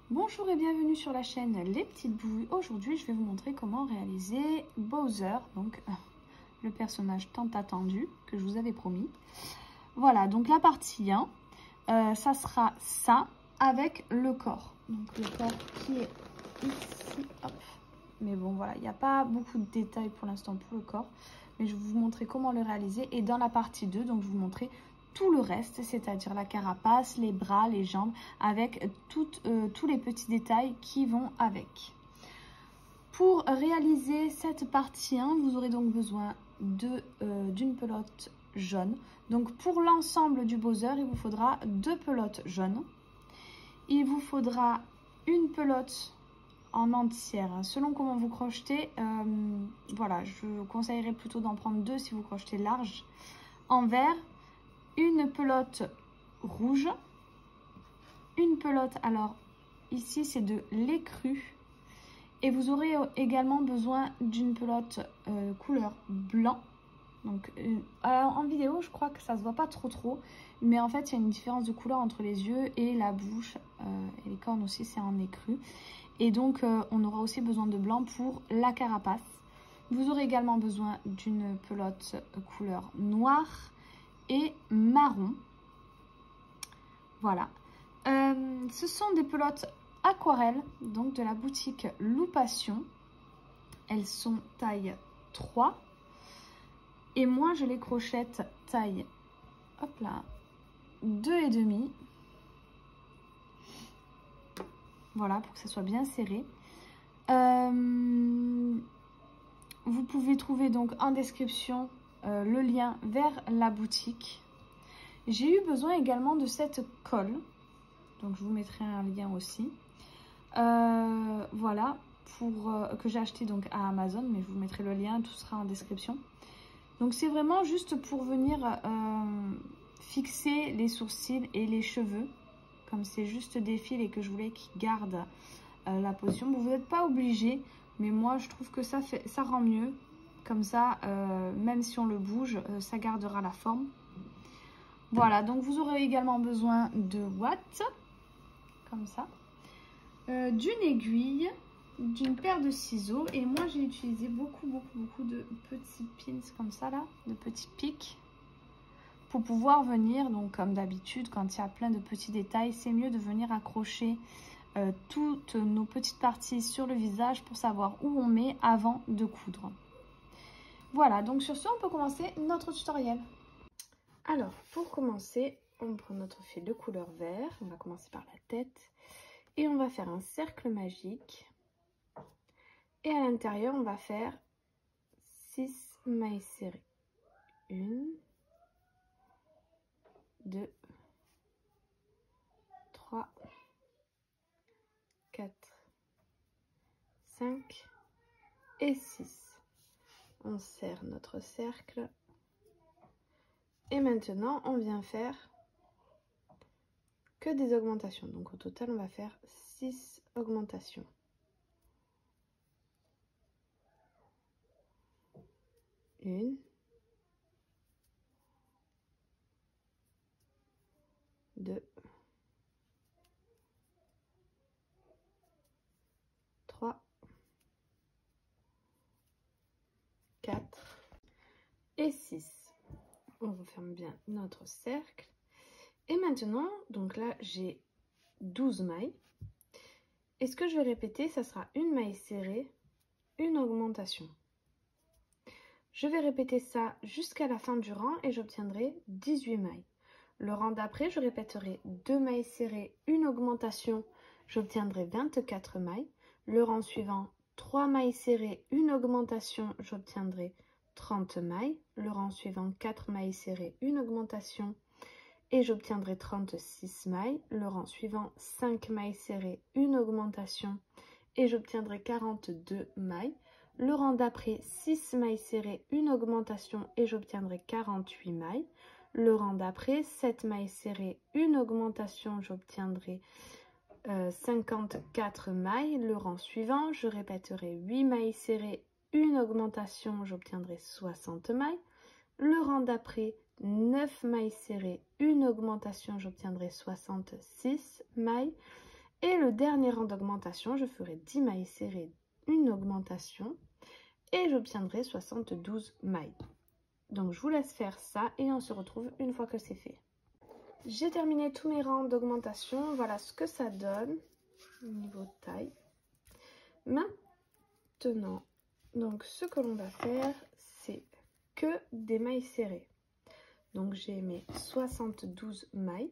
Bonjour et bienvenue sur la chaîne Les Petites Bouilles. Aujourd'hui, je vais vous montrer comment réaliser Bowser, donc le personnage tant attendu que je vous avais promis. Voilà, donc la partie 1, ça sera ça avec le corps. Donc le corps qui est ici, hop. Mais bon, voilà, il n'y a pas beaucoup de détails pour l'instant pour le corps. Mais je vais vous montrer comment le réaliser. Et dans la partie 2, donc je vais vous montrer tout le reste, c'est-à-dire la carapace, les bras, les jambes, avec tous les petits détails qui vont avec. Pour réaliser cette partie 1, vous aurez donc besoin d'une pelote jaune. Donc pour l'ensemble du Bowser, il vous faudra 2 pelotes jaunes. Il vous faudra une pelote en entière, selon comment vous crochetez. Voilà, je vous conseillerais plutôt d'en prendre 2 si vous crochetez large. En vert, une pelote rouge, une pelote, alors ici c'est de l'écru, et vous aurez également besoin d'une pelote couleur blanc. Donc en vidéo je crois que ça se voit pas trop, mais en fait il y a une différence de couleur entre les yeux et la bouche, et les cornes aussi c'est en écru, et donc on aura aussi besoin de blanc pour la carapace. Vous aurez également besoin d'une pelote couleur noire et marron. Voilà. Ce sont des pelotes aquarelles, donc de la boutique Loupation. Elles sont taille 3. Et moi, je les crochette taille, hop là, 2,5. Voilà, pour que ça soit bien serré. Vous pouvez trouver donc en description le lien vers la boutique. J'ai eu besoin également de cette colle, donc je vous mettrai un lien aussi. Voilà, que j'ai acheté donc à Amazon, mais je vous mettrai le lien, tout sera en description. Donc c'est vraiment juste pour venir fixer les sourcils et les cheveux, comme c'est juste des fils et que je voulais qu'ils gardent la position. Bon, vous n'êtes pas obligé, mais moi je trouve que ça rend mieux. Comme ça, même si on le bouge, ça gardera la forme. Voilà, donc vous aurez également besoin de watts, comme ça, d'une aiguille, d'une paire de ciseaux, et moi j'ai utilisé beaucoup de petits pins comme ça là, de petits pics, pour pouvoir venir, donc comme d'habitude quand il y a plein de petits détails, c'est mieux de venir accrocher toutes nos petites parties sur le visage pour savoir où on met avant de coudre. Voilà, donc sur ce on peut commencer notre tutoriel. Alors, pour commencer, on prend notre fil de couleur vert. On va commencer par la tête. Et on va faire un cercle magique. Et à l'intérieur, on va faire 6 mailles serrées. 1, 2, 3, 4, 5 et 6. On serre notre cercle. Et maintenant, on vient faire que des augmentations. Donc au total, on va faire 6 augmentations. 1, 2, 3, 4 et 6. On referme bien notre cercle. Et maintenant, donc là, j'ai 12 mailles. Et ce que je vais répéter, ça sera une maille serrée, une augmentation. Je vais répéter ça jusqu'à la fin du rang et j'obtiendrai 18 mailles. Le rang d'après, je répéterai 2 mailles serrées, une augmentation, j'obtiendrai 24 mailles. Le rang suivant, 3 mailles serrées, une augmentation, j'obtiendrai 30 mailles. Le rang suivant, 4 mailles serrées, une augmentation et j'obtiendrai 36 mailles. Le rang suivant, 5 mailles serrées, une augmentation et j'obtiendrai 42 mailles. Le rang d'après, 6 mailles serrées, une augmentation et j'obtiendrai 48 mailles. Le rang d'après, 7 mailles serrées, une augmentation, j'obtiendrai 54 mailles. Le rang suivant, je répéterai 8 mailles serrées, une augmentation, j'obtiendrai 60 mailles. Le rang d'après, 9 mailles serrées, une augmentation, j'obtiendrai 66 mailles. Et le dernier rang d'augmentation, je ferai 10 mailles serrées, une augmentation, et j'obtiendrai 72 mailles. Donc je vous laisse faire ça et on se retrouve une fois que c'est fait. J'ai terminé tous mes rangs d'augmentation, voilà ce que ça donne au niveau de taille. Maintenant, donc ce que l'on va faire, c'est que des mailles serrées. Donc j'ai mes 72 mailles.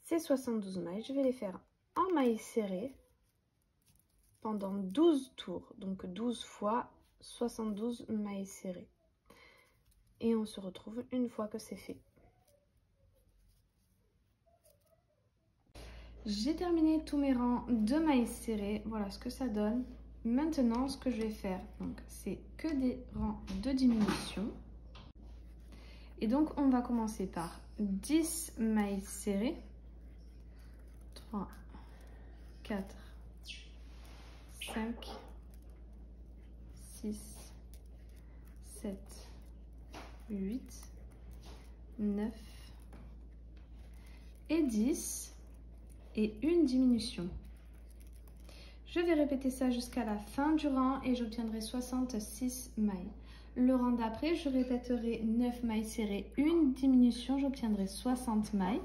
Ces 72 mailles, je vais les faire en mailles serrées pendant 12 tours. Donc 12 fois 72 mailles serrées. Et on se retrouve une fois que c'est fait. J'ai terminé tous mes rangs de mailles serrées. Voilà ce que ça donne. Maintenant, ce que je vais faire, c'est que des rangs de diminution. Et donc, on va commencer par 10 mailles serrées. 3, 4, 5, 6, 7, 8, 9 et 10 et une diminution. Je vais répéter ça jusqu'à la fin du rang et j'obtiendrai 66 mailles. Le rang d'après, je répéterai 9 mailles serrées, une diminution, j'obtiendrai 60 mailles.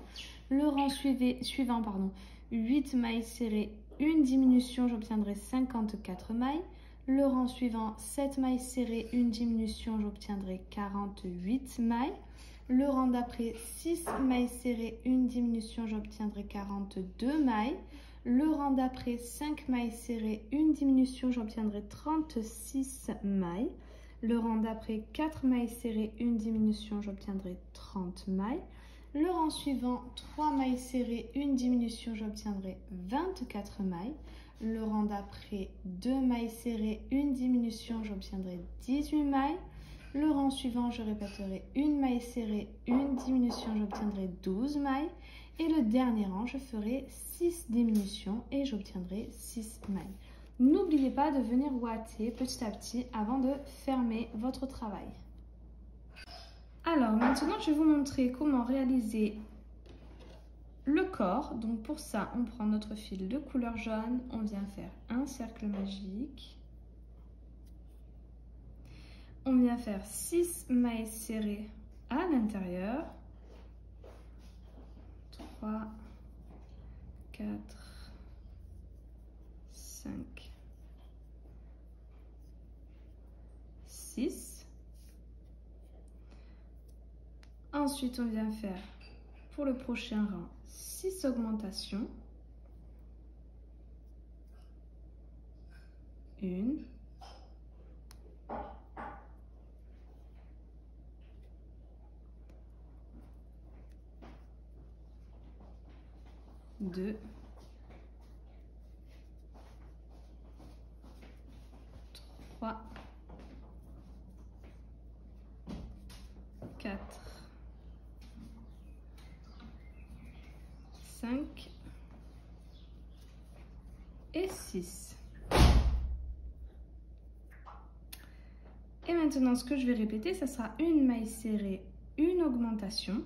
Le rang suivant, 8 mailles serrées, une diminution, j'obtiendrai 54 mailles. Le rang suivant, 7 mailles serrées, une diminution, j'obtiendrai 48 mailles. Le rang d'après, 6 mailles serrées, une diminution, j'obtiendrai 42 mailles. Le rang d'après, 5 mailles serrées, une diminution, j'obtiendrai 36 mailles. Le rang d'après, 4 mailles serrées, une diminution, j'obtiendrai 30 mailles. Le rang suivant, 3 mailles serrées, une diminution, j'obtiendrai 24 mailles. Le rang d'après, 2 mailles serrées, une diminution, j'obtiendrai 18 mailles. Le rang suivant, je répéterai une maille serrée, une diminution, j'obtiendrai 12 mailles. Et le dernier rang, je ferai 6 diminutions et j'obtiendrai 6 mailles. N'oubliez pas de venir ouater petit à petit avant de fermer votre travail. Alors maintenant, je vais vous montrer comment réaliser le corps. Donc pour ça, on prend notre fil de couleur jaune, on vient faire un cercle magique. On vient faire 6 mailles serrées à l'intérieur. 3, 4, 5, 6. Ensuite, on vient faire pour le prochain rang 6 augmentations. 1, 2, 3, 4, 5 et 6. Et maintenant, ce que je vais répéter, ça sera une maille serrée, une augmentation.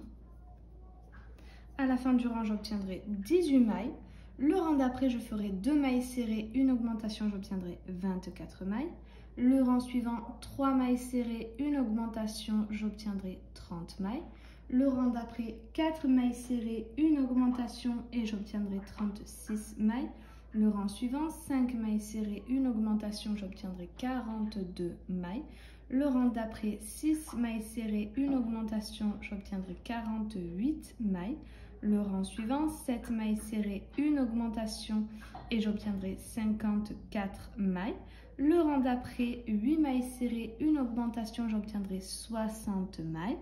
À la fin du rang, j'obtiendrai 18 mailles. Le rang d'après, je ferai 2 mailles serrées, une augmentation, j'obtiendrai 24 mailles. Le rang suivant, 3 mailles serrées, une augmentation, j'obtiendrai 30 mailles. Le rang d'après, 4 mailles serrées, une augmentation et j'obtiendrai 36 mailles. Le rang suivant, 5 mailles serrées, une augmentation, j'obtiendrai 42 mailles. Le rang d'après, 6 mailles serrées, une augmentation, j'obtiendrai 48 mailles. Le rang suivant, 7 mailles serrées, une augmentation et j'obtiendrai 54 mailles. Le rang d'après, 8 mailles serrées, une augmentation, j'obtiendrai 60 mailles.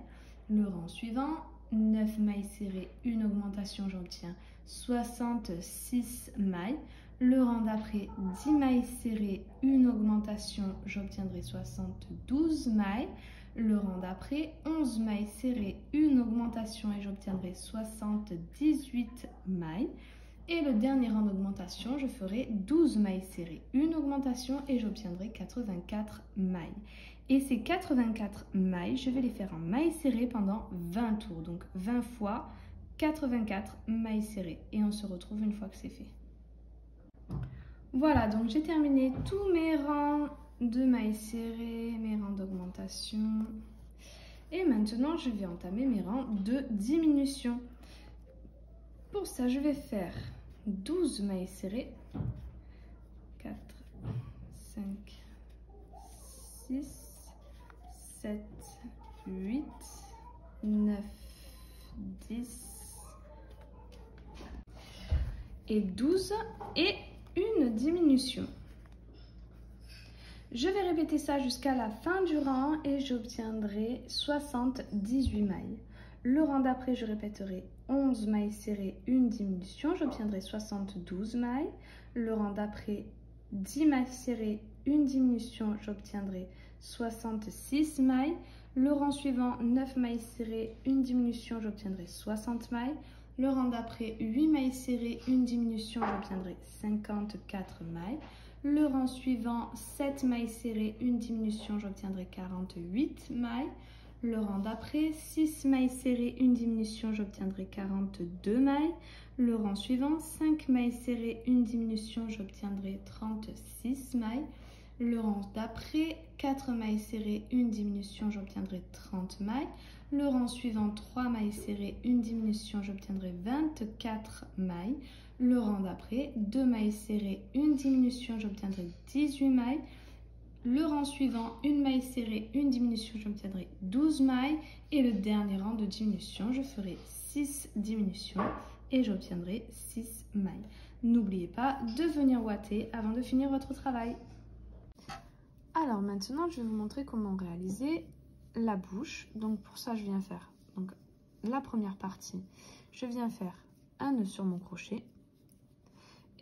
Le rang suivant, 9 mailles serrées, une augmentation, j'obtiens 66 mailles. Le rang d'après, 10 mailles serrées, une augmentation, j'obtiendrai 72 mailles. Le rang d'après, 11 mailles serrées, une augmentation et j'obtiendrai 78 mailles. Et le dernier rang d'augmentation, je ferai 12 mailles serrées, une augmentation et j'obtiendrai 84 mailles. Et ces 84 mailles, je vais les faire en mailles serrées pendant 20 tours. Donc 20 fois 84 mailles serrées. Et on se retrouve une fois que c'est fait. Voilà, donc j'ai terminé tous mes rangs de mailles serrées, mes rangs d'augmentation. Et maintenant, je vais entamer mes rangs de diminution. Pour ça, je vais faire 12 mailles serrées. 4, 5, 6, 7, 8, 9, 10 et 12 et une diminution. Je vais répéter ça jusqu'à la fin du rang et j'obtiendrai 78 mailles. Le rang d'après, je répéterai 11 mailles serrées, une diminution, j'obtiendrai 72 mailles. Le rang d'après, 10 mailles serrées, une diminution, j'obtiendrai 66 mailles. Le rang suivant, 9 mailles serrées, une diminution, j'obtiendrai 60 mailles. Le rang d'après, 8 mailles serrées, une diminution, j'obtiendrai 54 mailles. Le rang suivant, 7 mailles serrées, une diminution, j'obtiendrai 48 mailles. Le rang d'après, 6 mailles serrées, une diminution, j'obtiendrai 42 mailles. Le rang suivant, 5 mailles serrées, une diminution, j'obtiendrai 36 mailles. Le rang d'après, 4 mailles serrées, une diminution, j'obtiendrai 30 mailles. Le rang suivant, 3 mailles serrées, une diminution, j'obtiendrai 24 mailles. Le rang d'après, 2 mailles serrées, une diminution, j'obtiendrai 18 mailles. Le rang suivant, une maille serrée, une diminution, j'obtiendrai 12 mailles. Et le dernier rang de diminution, je ferai 6 diminutions et j'obtiendrai 6 mailles. N'oubliez pas de venir ouater avant de finir votre travail. Alors maintenant, je vais vous montrer comment réaliser la bouche. Donc pour ça, je viens faire la première partie. Je viens faire un nœud sur mon crochet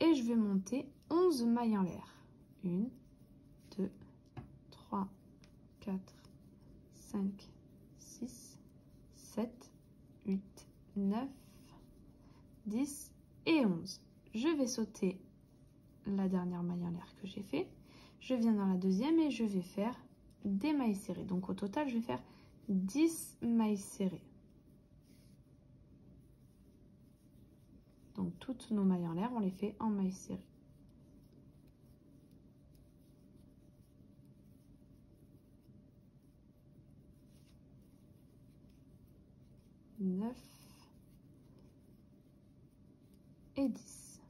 et je vais monter 11 mailles en l'air. 1, 2, 3, 4, 5, 6, 7, 8, 9, 10 et 11. Je vais sauter la dernière maille en l'air que j'ai fait. Je viens dans la deuxième et je vais faire des mailles serrées. Donc au total, je vais faire 10 mailles serrées. Donc toutes nos mailles en l'air, on les fait en mailles serrées. 9 et 10.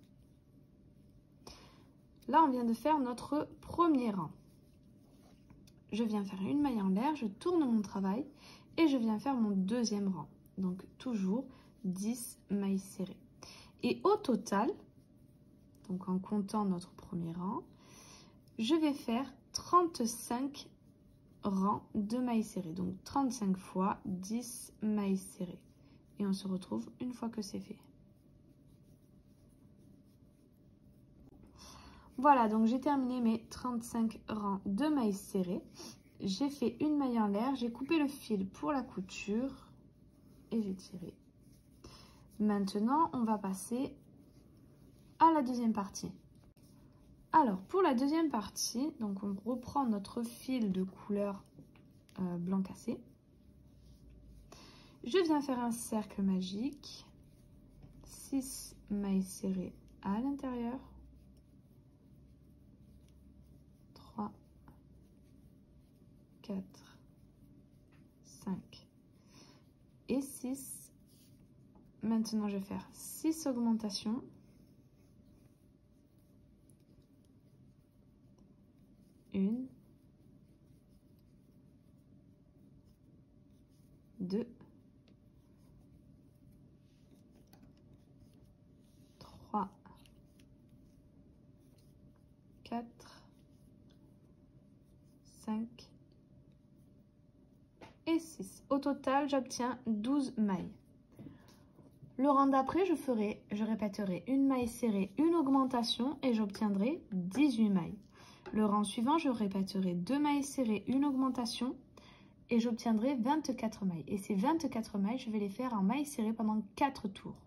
Là, on vient de faire notre premier rang. Je viens faire une maille en l'air, je tourne mon travail et je viens faire mon deuxième rang. Donc, toujours 10 mailles serrées. Et au total, donc en comptant notre premier rang, je vais faire 35 rangs de mailles serrées. Donc 35 fois 10 mailles serrées. Et on se retrouve une fois que c'est fait. Voilà, donc j'ai terminé mes 35 rangs de mailles serrées. J'ai fait une maille en l'air, j'ai coupé le fil pour la couture et j'ai tiré. Maintenant, on va passer à la deuxième partie. Alors, pour la deuxième partie, donc on reprend notre fil de couleur blanc cassé. Je viens faire un cercle magique, 6 mailles serrées à l'intérieur, 3, 4, 5 et 6. Maintenant, je vais faire 6 augmentations. 1, 2, 3, 4, 5 et 6. Au total, j'obtiens 12 mailles. Le rang d'après, je répéterai une maille serrée, une augmentation et j'obtiendrai 18 mailles. Le rang suivant, je répéterai 2 mailles serrées, une augmentation et j'obtiendrai 24 mailles. Et ces 24 mailles, je vais les faire en mailles serrées pendant 4 tours.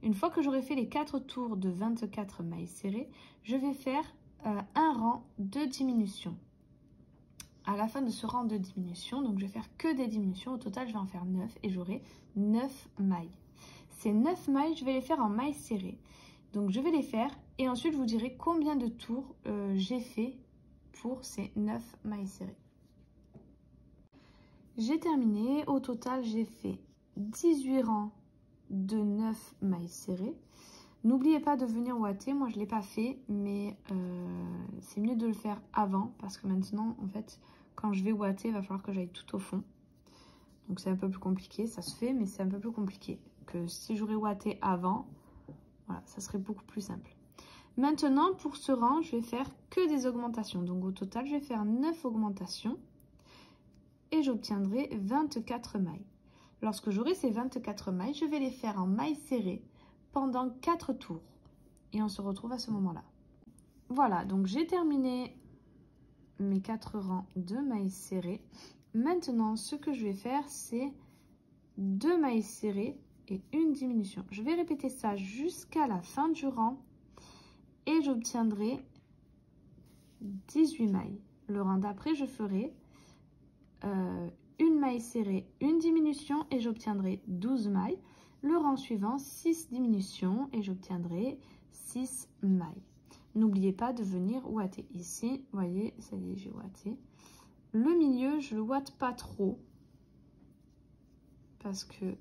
Une fois que j'aurai fait les 4 tours de 24 mailles serrées, je vais faire un rang de diminution. À la fin de ce rang de diminution, donc je vais faire que des diminutions. Au total, je vais en faire 9 et j'aurai 9 mailles. Ces 9 mailles, je vais les faire en mailles serrées. Donc je vais les faire et ensuite je vous dirai combien de tours j'ai fait pour ces 9 mailles serrées. J'ai terminé, au total j'ai fait 18 rangs de 9 mailles serrées. N'oubliez pas de venir ouater, moi je ne l'ai pas fait, mais c'est mieux de le faire avant parce que maintenant en fait quand je vais ouater il va falloir que j'aille tout au fond. Donc c'est un peu plus compliqué, ça se fait mais c'est un peu plus compliqué que si j'aurais ouaté avant, voilà, ça serait beaucoup plus simple. Maintenant pour ce rang je vais faire que des augmentations, donc au total je vais faire 9 augmentations et j'obtiendrai 24 mailles. Lorsque j'aurai ces 24 mailles, je vais les faire en mailles serrées pendant 4 tours. Et on se retrouve à ce moment-là. Voilà, donc j'ai terminé mes 4 rangs de mailles serrées. Maintenant, ce que je vais faire, c'est 2 mailles serrées et une diminution. Je vais répéter ça jusqu'à la fin du rang et j'obtiendrai 18 mailles. Le rang d'après, je ferai une maille serrée, une diminution et j'obtiendrai 12 mailles. Le rang suivant, 6 diminutions et j'obtiendrai 6 mailles. N'oubliez pas de venir ouater ici. Vous voyez, ça y est, j'ai ouaté. Le milieu, je ne le ouate pas trop parce que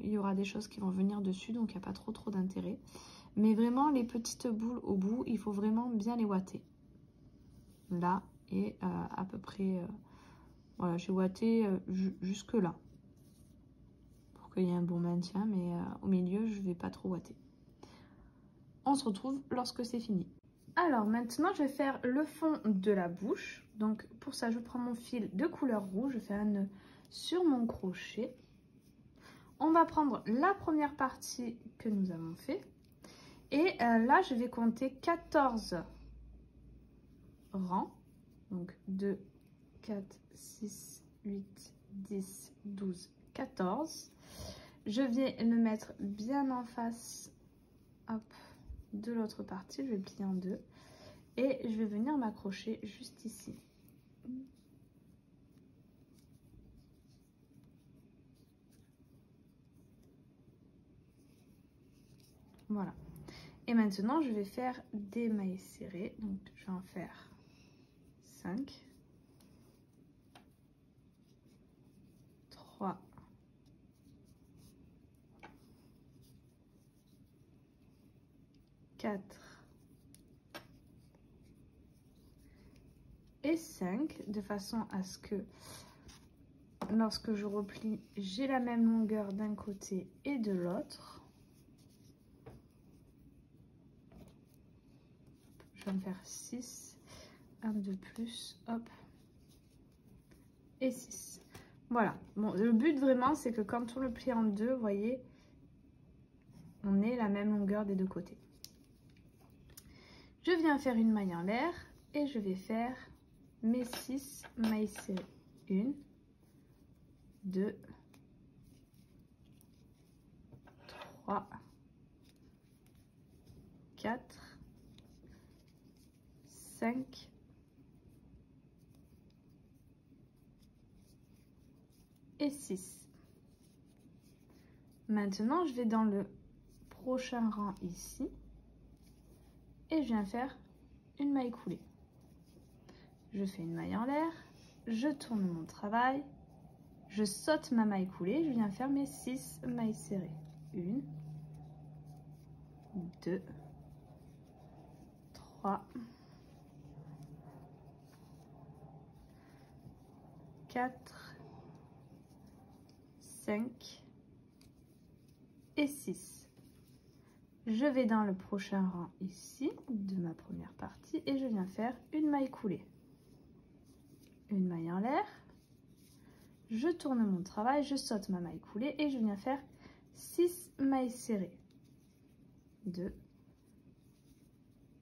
il y aura des choses qui vont venir dessus, donc il n'y a pas trop d'intérêt. Mais vraiment, les petites boules au bout, il faut vraiment bien les ouater. Là et à peu près... voilà, j'ai ouaté jusque là pour qu'il y ait un bon maintien, mais au milieu, je ne vais pas trop ouater. On se retrouve lorsque c'est fini. Alors maintenant, je vais faire le fond de la bouche. Donc pour ça, je prends mon fil de couleur rouge, je fais un nœud sur mon crochet. On va prendre la première partie que nous avons fait. Et là, je vais compter 14 rangs. Donc 2, 4, 6, 8, 10, 12, 14. Je vais le mettre bien en face, hop, de l'autre partie. Je vais plier en deux et je vais venir m'accrocher juste ici. Voilà. Et maintenant, je vais faire des mailles serrées. Donc, je vais en faire 5, 3, 4 et 5, de façon à ce que lorsque je replie, j'ai la même longueur d'un côté et de l'autre. Je vais en faire 6, un de plus, hop, et 6. Voilà, bon, le but vraiment, c'est que quand on le plie en deux, vous voyez, on ait la même longueur des deux côtés. Je viens faire une maille en l'air et je vais faire mes 6 mailles serrées. 1, 2, 3, 4, 5, et 6. Maintenant, je vais dans le prochain rang ici et je viens faire une maille coulée. Je fais une maille en l'air, je tourne mon travail, je saute ma maille coulée, je viens faire mes 6 mailles serrées. 1, 2, 3, 4, 5 et 6. Je vais dans le prochain rang ici de ma première partie et je viens faire une maille coulée. Une maille en l'air, je tourne mon travail, je saute ma maille coulée et je viens faire 6 mailles serrées. 2,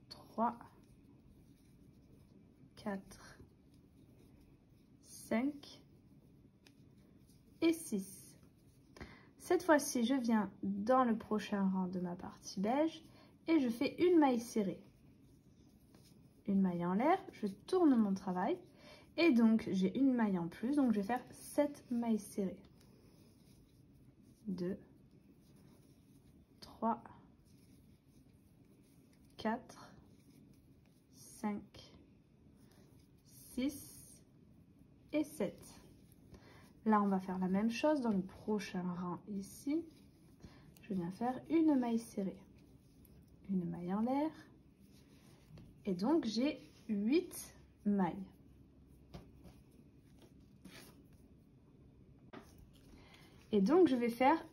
3, 4, 5 et 6. Cette fois-ci, je viens dans le prochain rang de ma partie beige et je fais une maille serrée. Une maille en l'air, je tourne mon travail et donc j'ai une maille en plus, donc je vais faire 7 mailles serrées. 2, 3, 4, 5, 6 et 7. Là, on va faire la même chose dans le prochain rang ici. Je viens faire une maille serrée, une maille en l'air. Et donc, j'ai 8 mailles. Et donc, je vais faire,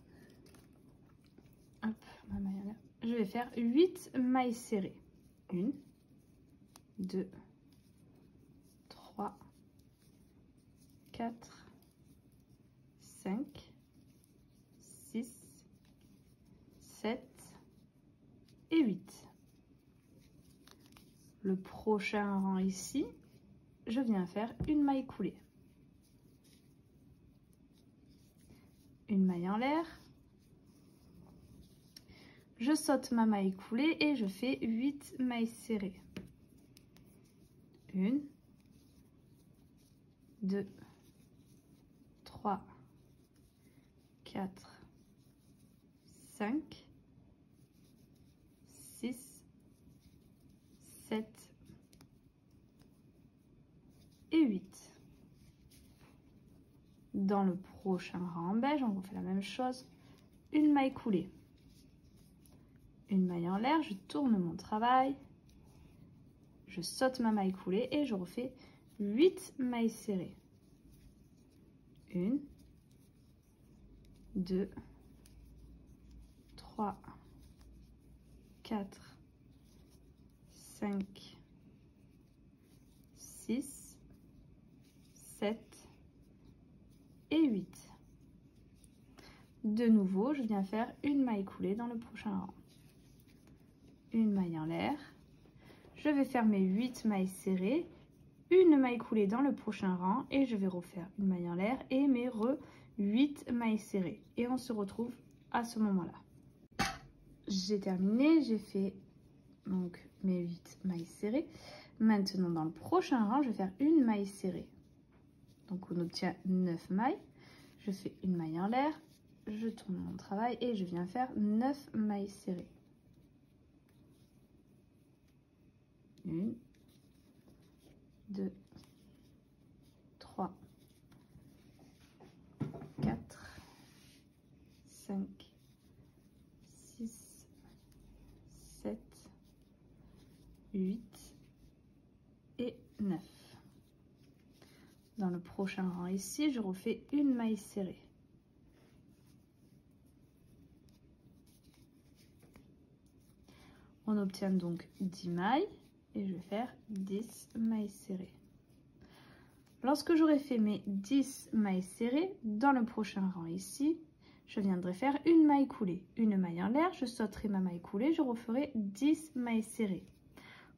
hop, ma maille en l'air. Je vais faire 8 mailles serrées. 1, 2, 3, 4, 5, 6, 7 et 8. Le prochain rang ici, je viens faire une maille coulée. Une maille en l'air. Je saute ma maille coulée et je fais 8 mailles serrées. 1, 2, 3, 4, 5, 6, 7 et 8. Dans le prochain rang en beige, on refait la même chose. Une maille coulée. Une maille en l'air, je tourne mon travail. Je saute ma maille coulée et je refais 8 mailles serrées. 1, 2, 3, 4, 5, 6, 7 et 8. De nouveau, je viens faire une maille coulée dans le prochain rang. Une maille en l'air. Je vais faire mes 8 mailles serrées, une maille coulée dans le prochain rang et je vais refaire une maille en l'air et mes 8 mailles serrées. Et on se retrouve à ce moment-là. J'ai terminé, j'ai fait donc mes 8 mailles serrées. Maintenant, dans le prochain rang, je vais faire une maille serrée. Donc, on obtient 9 mailles. Je fais une maille en l'air, je tourne mon travail et je viens faire 9 mailles serrées. 1, 2, 3, 4, 5, 6, 7, 8 et 9. Dans le prochain rang ici, je refais une maille serrée. On obtient donc 10 mailles et je vais faire 10 mailles serrées. Lorsque j'aurai fait mes 10 mailles serrées, dans le prochain rang ici, je viendrai faire une maille coulée. Une maille en l'air, je sauterai ma maille coulée, je referai 10 mailles serrées.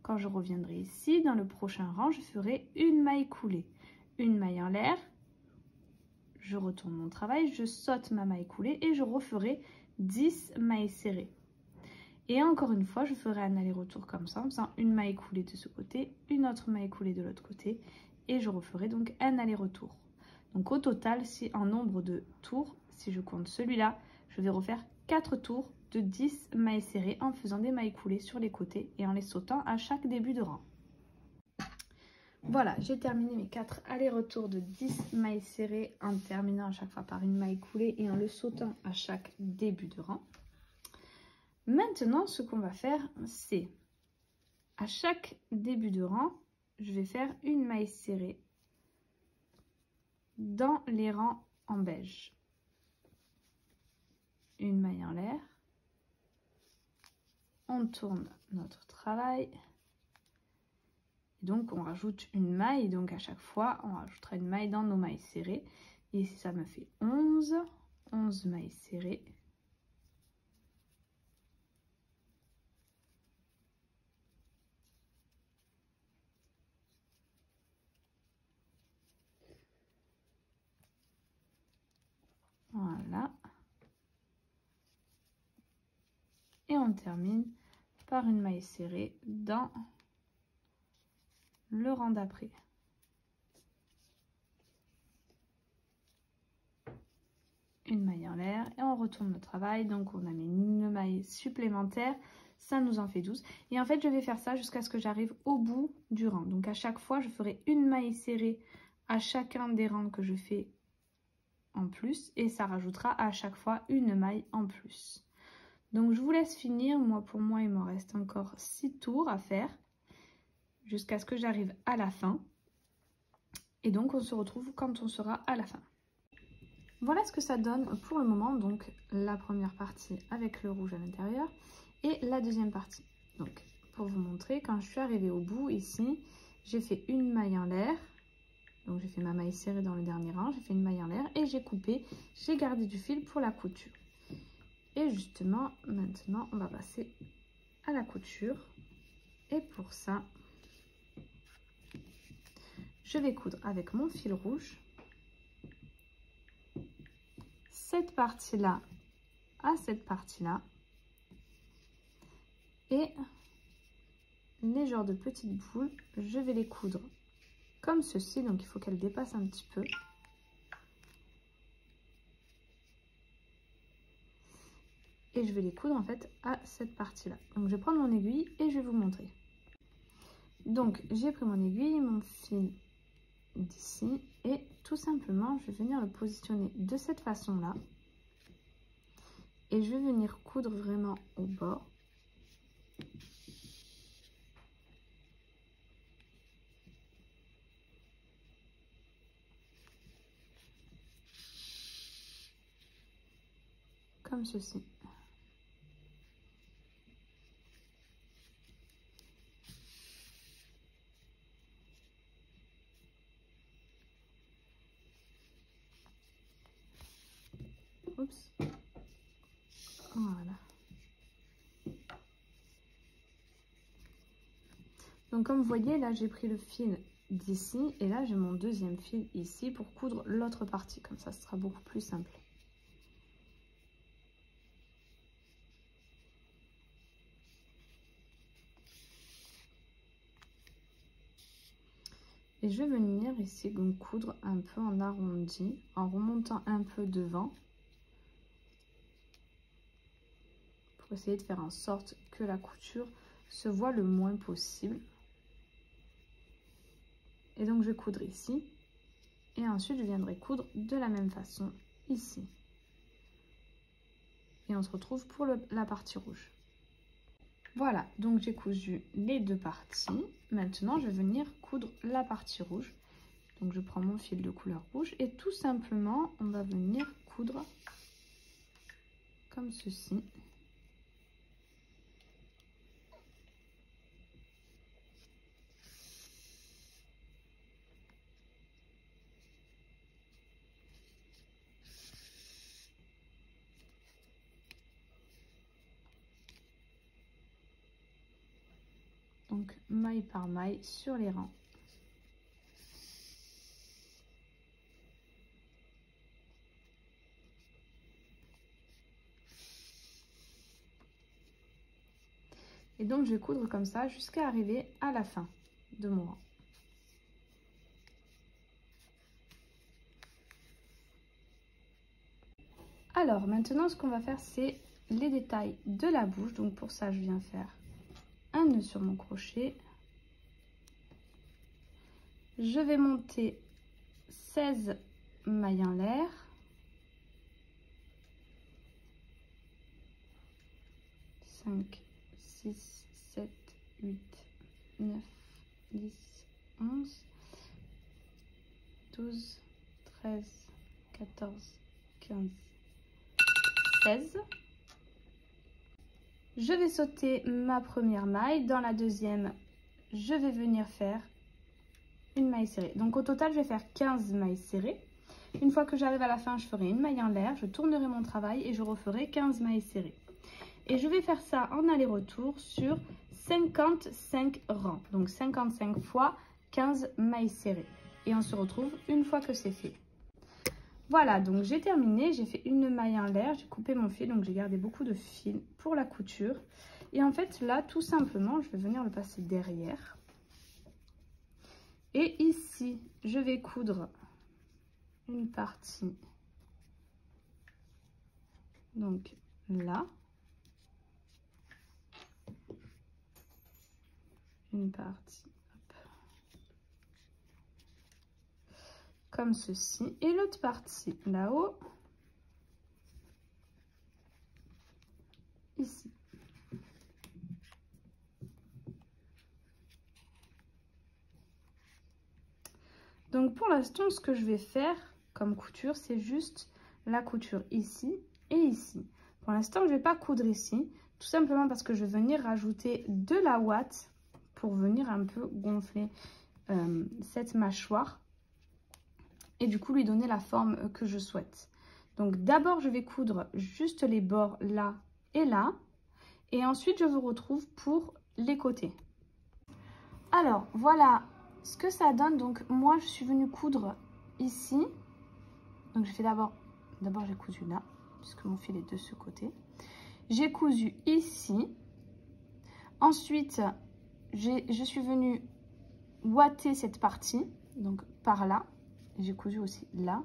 Quand je reviendrai ici, dans le prochain rang, je ferai une maille coulée. Une maille en l'air, je retourne mon travail, je saute ma maille coulée et je referai 10 mailles serrées. Et encore une fois, je ferai un aller-retour comme ça, en faisant une maille coulée de ce côté, une autre maille coulée de l'autre côté, et je referai donc un aller-retour. Donc au total, si en nombre de tours, si je compte celui-là, je vais refaire 4 tours de 10 mailles serrées en faisant des mailles coulées sur les côtés et en les sautant à chaque début de rang. Voilà, j'ai terminé mes 4 allers-retours de 10 mailles serrées en terminant à chaque fois par une maille coulée et en le sautant à chaque début de rang. Maintenant, ce qu'on va faire, c'est à chaque début de rang, je vais faire une maille serrée dans les rangs en beige. Une maille en l'air. On tourne notre travail. Et donc, on rajoute une maille. Donc, à chaque fois, on rajoutera une maille dans nos mailles serrées. Et ici, ça me fait 11 mailles serrées. Voilà. Et on termine par une maille serrée dans le rang d'après. Une maille en l'air et on retourne le travail. Donc on a mis une maille supplémentaire ça nous en fait 12. Et en fait, je vais faire ça jusqu'à ce que j'arrive au bout du rang. Donc à chaque fois, je ferai une maille serrée à chacun des rangs que je fais en plus. Et ça rajoutera à chaque fois une maille en plus. Donc je vous laisse finir. Pour moi, il me reste encore 6 tours à faire jusqu'à ce que j'arrive à la fin. Et donc on se retrouve quand on sera à la fin. Voilà ce que ça donne pour le moment. Donc la première partie avec le rouge à l'intérieur et la deuxième partie. Donc pour vous montrer, quand je suis arrivée au bout ici, j'ai fait une maille en l'air. Donc j'ai fait ma maille serrée dans le dernier rang, j'ai fait une maille en l'air et j'ai coupé, j'ai gardé du fil pour la couture. Et justement, maintenant, on va passer à la couture. Et pour ça, je vais coudre avec mon fil rouge cette partie-là à cette partie-là. Et les genres de petites boules, je vais les coudre comme ceci. Donc il faut qu'elles dépassent un petit peu. Et je vais les coudre en fait à cette partie-là. Donc je vais prendre mon aiguille et je vais vous montrer. Donc j'ai pris mon aiguille, mon fil d'ici et tout simplement je vais venir le positionner de cette façon-là. Et je vais venir coudre vraiment au bord. Comme ceci. Oups. Voilà. Donc comme vous voyez, là j'ai pris le fil d'ici et là j'ai mon deuxième fil ici pour coudre l'autre partie. Comme ça, ce sera beaucoup plus simple. Et je vais venir ici donc coudre un peu en arrondi, en remontant un peu devant. Pour essayer de faire en sorte que la couture se voit le moins possible. Et donc je vais coudre ici. Et ensuite je viendrai coudre de la même façon ici. Et on se retrouve pour la partie rouge. Voilà, donc j'ai cousu les deux parties. Maintenant, je vais venir coudre la partie rouge. Donc je prends mon fil de couleur rouge et tout simplement, on va venir coudre comme ceci. Donc maille par maille sur les rangs. Et donc je vais coudre comme ça jusqu'à arriver à la fin de mon rang. Alors maintenant ce qu'on va faire, c'est les détails de la bouche. Donc pour ça je viens faire un nœud sur mon crochet. Je vais monter 16 mailles en l'air. Cinq, 6, 7, 8, 9, 10, 11, 12, 13, 14, 15, 16. Je vais sauter ma première maille. Dans la deuxième, je vais venir faire une maille serrée. Donc au total, je vais faire 15 mailles serrées. Une fois que j'arrive à la fin, je ferai une maille en l'air, je tournerai mon travail et je referai 15 mailles serrées. Et je vais faire ça en aller-retour sur 55 rangs. Donc 55 fois 15 mailles serrées. Et on se retrouve une fois que c'est fait. Voilà, donc j'ai terminé. J'ai fait une maille en l'air. J'ai coupé mon fil, donc j'ai gardé beaucoup de fil pour la couture. Et en fait, là, tout simplement, je vais venir le passer derrière. Et ici, je vais coudre une partie. Donc là. une partie hop, comme ceci et l'autre partie là-haut ici. Donc pour l'instant, ce que je vais faire comme couture, c'est juste la couture ici et ici. Pour l'instant, je ne vais pas coudre ici, tout simplement parce que je vais venir rajouter de la ouate pour venir un peu gonfler cette mâchoire et du coup lui donner la forme que je souhaite. Donc d'abord, je vais coudre juste les bords là et là, et ensuite je vous retrouve pour les côtés. Alors voilà ce que ça donne. Donc moi je suis venue coudre ici, donc j'ai fait d'abord j'ai cousu là puisque mon fil est de ce côté, j'ai cousu ici, ensuite je suis venue ouater cette partie, donc par là, j'ai cousu aussi là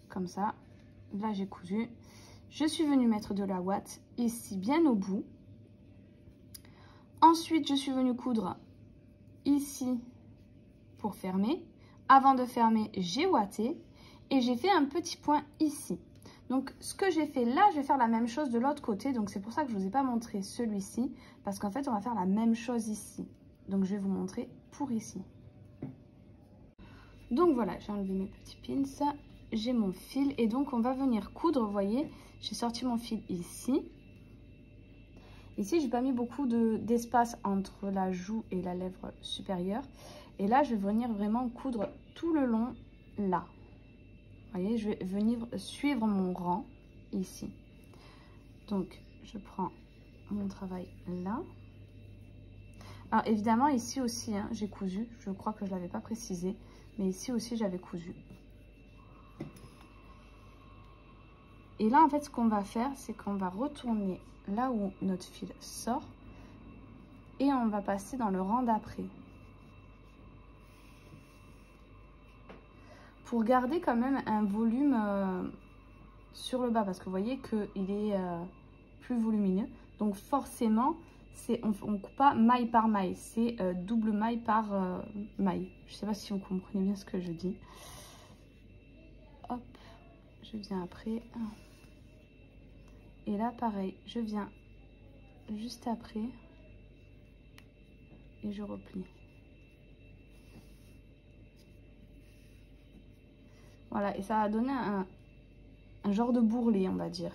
comme ça, là j'ai cousu, je suis venue mettre de la ouate ici bien au bout, ensuite je suis venue coudre ici pour fermer. Avant de fermer, j'ai ouaté et j'ai fait un petit point ici. Donc ce que j'ai fait là, je vais faire la même chose de l'autre côté. Donc c'est pour ça que je ne vous ai pas montré celui-ci, parce qu'en fait on va faire la même chose ici. Donc je vais vous montrer pour ici. Donc voilà, j'ai enlevé mes petits pins, j'ai mon fil et donc on va venir coudre. Vous voyez, j'ai sorti mon fil ici. Ici, j'ai pas mis beaucoup d'espace entre la joue et la lèvre supérieure. Et là, je vais venir vraiment coudre tout le long là. Vous voyez, je vais venir suivre mon rang ici. Donc, je prends mon travail là. Alors, évidemment, ici aussi, hein, j'ai cousu. Je crois que je ne l'avais pas précisé. Mais ici aussi, j'avais cousu. Et là, en fait, ce qu'on va faire, c'est qu'on va retourner là où notre fil sort et on va passer dans le rang d'après pour garder quand même un volume sur le bas, parce que vous voyez qu'il est plus volumineux, donc forcément on ne coupe pas maille par maille, c'est double maille par maille. Je ne sais pas si vous comprenez bien ce que je dis. Hop, je viens après. Et là, pareil, je viens juste après et je replie. Voilà, et ça va donner un genre de bourrelet, on va dire.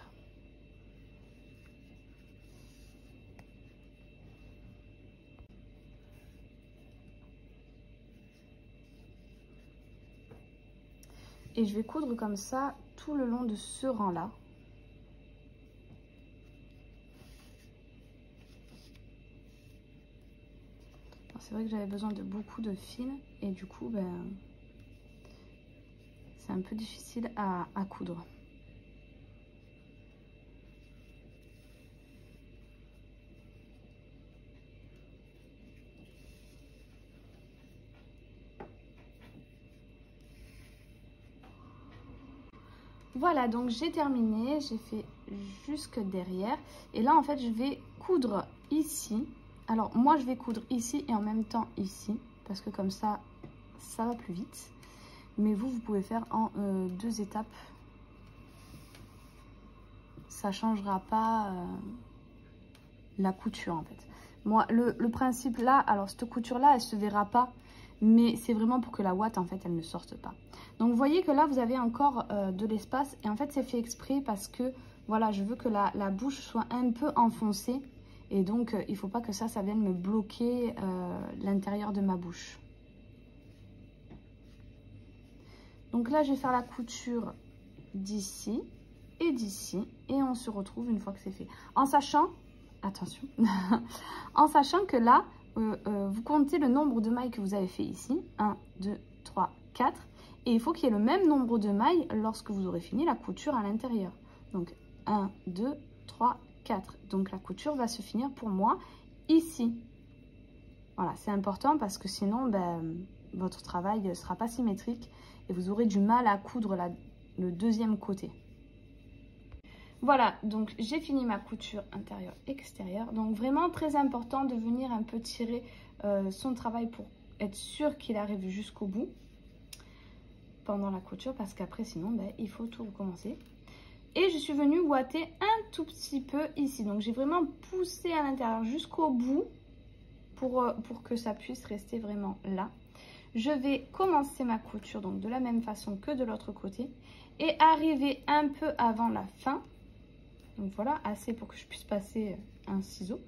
Et je vais coudre comme ça tout le long de ce rang-là. C'est vrai que j'avais besoin de beaucoup de fil et du coup, ben, c'est un peu difficile à coudre. Voilà, donc j'ai terminé, j'ai fait jusque derrière. Et là, en fait, je vais coudre ici. Alors, moi, je vais coudre ici et en même temps ici, parce que comme ça, ça va plus vite. Mais vous, vous pouvez faire en 2 étapes. Ça ne changera pas la couture, en fait. Moi, le principe là, alors cette couture-là, elle ne se verra pas. Mais c'est vraiment pour que la ouate, en fait, elle ne sorte pas. Donc, vous voyez que là, vous avez encore de l'espace. Et en fait, c'est fait exprès parce que, voilà, je veux que la bouche soit un peu enfoncée. Et donc, il ne faut pas que ça vienne me bloquer l'intérieur de ma bouche. Donc là, je vais faire la couture d'ici et d'ici. Et on se retrouve une fois que c'est fait. En sachant, attention, en sachant que là, vous comptez le nombre de mailles que vous avez fait ici. 1, 2, 3, 4. Et il faut qu'il y ait le même nombre de mailles lorsque vous aurez fini la couture à l'intérieur. Donc 1, 2, 3, 4. Donc la couture va se finir pour moi ici. Voilà, c'est important parce que sinon, ben, votre travail ne sera pas symétrique et vous aurez du mal à coudre le deuxième côté. Voilà, donc j'ai fini ma couture intérieure-extérieure. Donc vraiment très important de venir un peu tirer son travail pour être sûr qu'il arrive jusqu'au bout pendant la couture, parce qu'après sinon ben, il faut tout recommencer. Et je suis venue ouater un tout petit peu ici. Donc j'ai vraiment poussé à l'intérieur jusqu'au bout pour que ça puisse rester vraiment là. Je vais commencer ma couture donc de la même façon que de l'autre côté et arriver un peu avant la fin. Donc voilà, assez pour que je puisse passer un ciseau.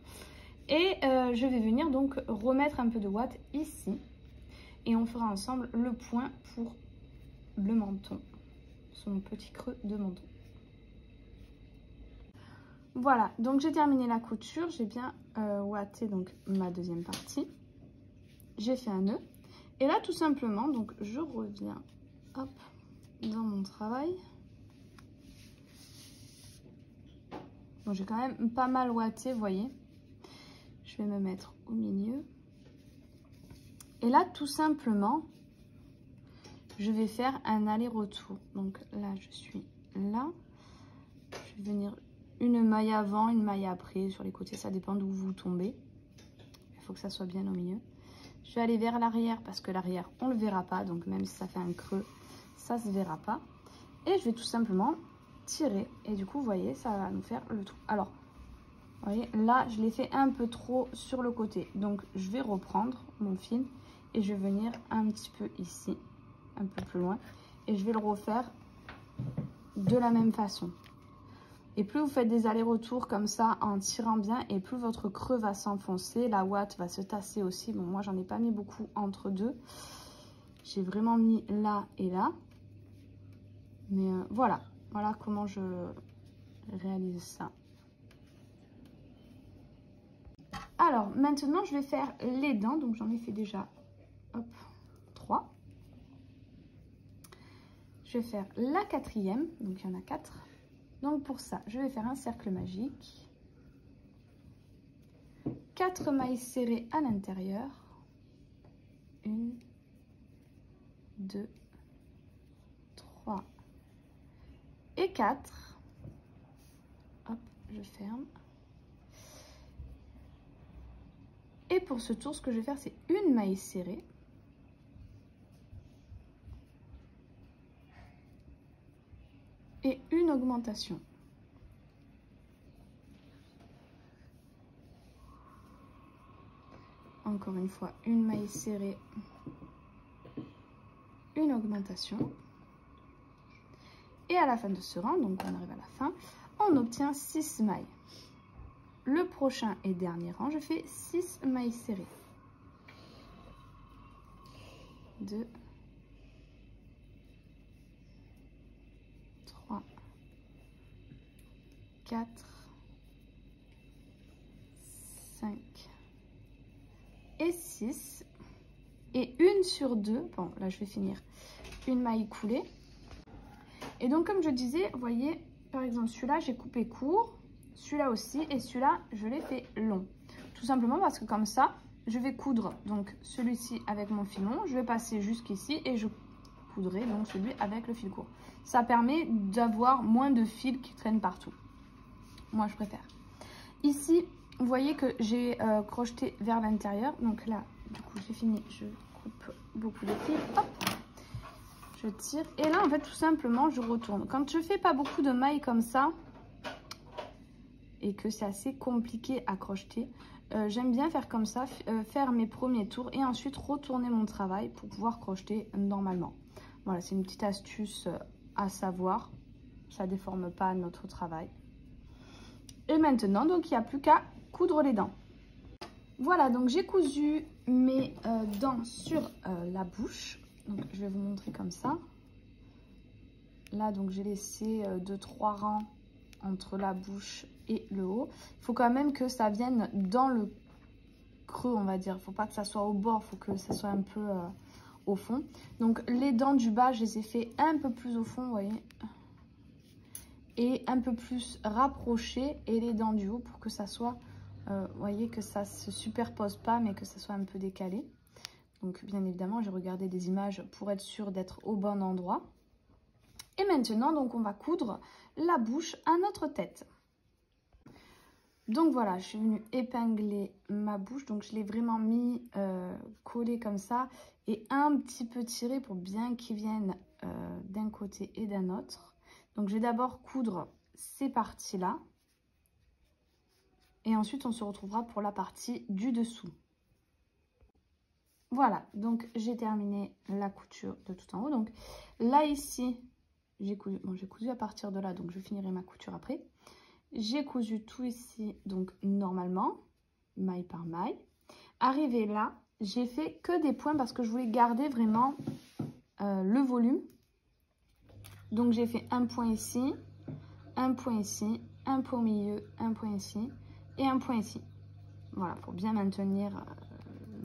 Et je vais venir donc remettre un peu de ouate ici. Et on fera ensemble le point pour le menton, son petit creux de menton. Voilà, donc j'ai terminé la couture, j'ai bien ouaté donc ma deuxième partie. J'ai fait un nœud. Et là, tout simplement, donc je reviens hop, dans mon travail. Bon, j'ai quand même pas mal ouaté, vous voyez. Je vais me mettre au milieu. Et là, tout simplement, je vais faire un aller-retour. Donc là, je suis là. Je vais venir une maille avant, une maille après. Sur les côtés, ça dépend d'où vous tombez. Il faut que ça soit bien au milieu. Je vais aller vers l'arrière parce que l'arrière, on ne le verra pas. Donc même si ça fait un creux, ça ne se verra pas. Et je vais tout simplement tirer. Et du coup, vous voyez, ça va nous faire le trou. Alors, vous voyez, là, je l'ai fait un peu trop sur le côté. Donc, je vais reprendre mon fil et je vais venir un petit peu ici, un peu plus loin. Et je vais le refaire de la même façon. Et plus vous faites des allers-retours comme ça en tirant bien, et plus votre creux va s'enfoncer, la ouate va se tasser aussi. Bon, moi, j'en ai pas mis beaucoup entre deux. J'ai vraiment mis là et là. Mais voilà, voilà comment je réalise ça. Alors, maintenant, je vais faire les dents. Donc, j'en ai fait déjà, hop, 3. Je vais faire la quatrième. Donc, il y en a 4. Donc, pour ça, je vais faire un cercle magique. 4 mailles serrées à l'intérieur. 1, 2, 3 et 4. Hop, je ferme. Et pour ce tour, ce que je vais faire, c'est une maille serrée. Et une augmentation. Encore une fois, une maille serrée, une augmentation. Et à la fin de ce rang, donc on arrive à la fin, on obtient 6 mailles. Le prochain et dernier rang, je fais 6 mailles serrées. 2, 3, 4, 5 et 6. Et une sur deux, bon là je vais finir, une maille coulée. Et donc comme je disais, vous voyez, par exemple celui-là j'ai coupé court, celui-là aussi, et celui-là je l'ai fait long. Tout simplement parce que comme ça, je vais coudre donc celui-ci avec mon fil long, je vais passer jusqu'ici et je coudrai donc celui avec le fil court. Ça permet d'avoir moins de fils qui traînent partout. Moi je préfère. Ici, vous voyez que j'ai crocheté vers l'intérieur, donc là, du coup j'ai fini, je coupe beaucoup de fils, hop, je tire, et là en fait tout simplement je retourne. Quand je fais pas beaucoup de mailles comme ça, et que c'est assez compliqué à crocheter, j'aime bien faire comme ça, faire mes premiers tours, et ensuite retourner mon travail pour pouvoir crocheter normalement. Voilà, c'est une petite astuce à savoir, ça déforme pas notre travail. Et maintenant, donc il n'y a plus qu'à coudre les dents. Voilà, donc j'ai cousu mes dents sur la bouche. Donc je vais vous montrer comme ça. Là, donc j'ai laissé 2-3 rangs entre la bouche et le haut. Il faut quand même que ça vienne dans le creux, on va dire. Il ne faut pas que ça soit au bord, il faut que ça soit un peu au fond. Donc les dents du bas, je les ai fait un peu plus au fond, vous voyez. Et un peu plus rapprochées, et les dents du haut pour que ça soit, vous voyez, que ça se superpose pas, mais que ça soit un peu décalé. Donc bien évidemment, j'ai regardé des images pour être sûre d'être au bon endroit. Et maintenant, donc, on va coudre la bouche à notre tête. Donc voilà, je suis venue épingler ma bouche. Donc je l'ai vraiment mis collé comme ça et un petit peu tiré pour bien qu'il vienne d'un côté et d'un autre. Donc je vais d'abord coudre ces parties-là. Et ensuite, on se retrouvera pour la partie du dessous. Voilà, donc j'ai terminé la couture de tout en haut. Donc là, ici, j'ai cousu, bon, j'ai cousu à partir de là, donc je finirai ma couture après. J'ai cousu tout ici, donc normalement, maille par maille. Arrivé là, j'ai fait que des points parce que je voulais garder vraiment le volume. Donc j'ai fait un point ici, un point ici, un point au milieu, un point ici et un point ici. Voilà, pour bien maintenir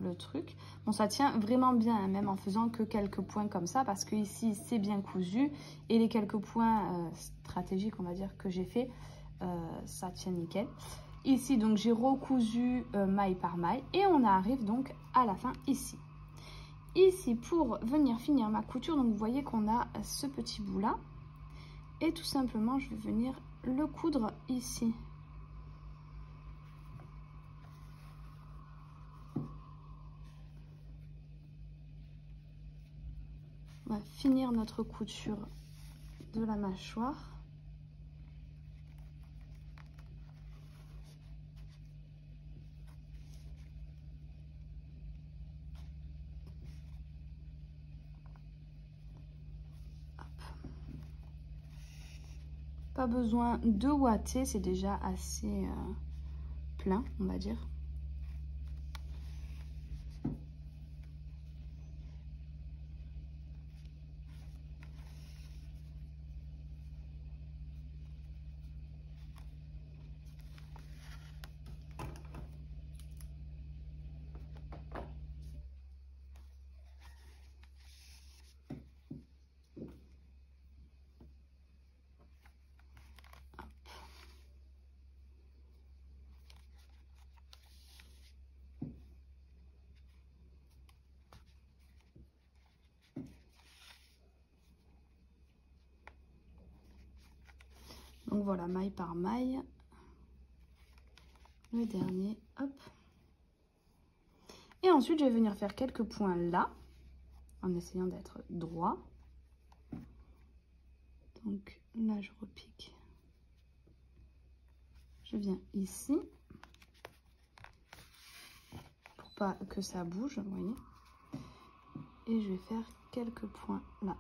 le truc. Bon, ça tient vraiment bien, hein, même en faisant que quelques points comme ça, parce que ici c'est bien cousu et les quelques points stratégiques, on va dire, que j'ai fait, ça tient nickel. Ici, donc, j'ai recousu maille par maille et on arrive donc à la fin ici. Ici, pour venir finir ma couture, donc vous voyez qu'on a ce petit bout là et tout simplement, je vais venir le coudre ici. On va finir notre couture de la mâchoire. Hop. Pas besoin de ouater, c'est déjà assez plein, on va dire. Donc voilà, maille par maille. Le dernier, hop. Et ensuite, je vais venir faire quelques points là, en essayant d'être droit. Donc là, je repique. Je viens ici, pour pas que ça bouge, vous voyez. Et je vais faire quelques points là.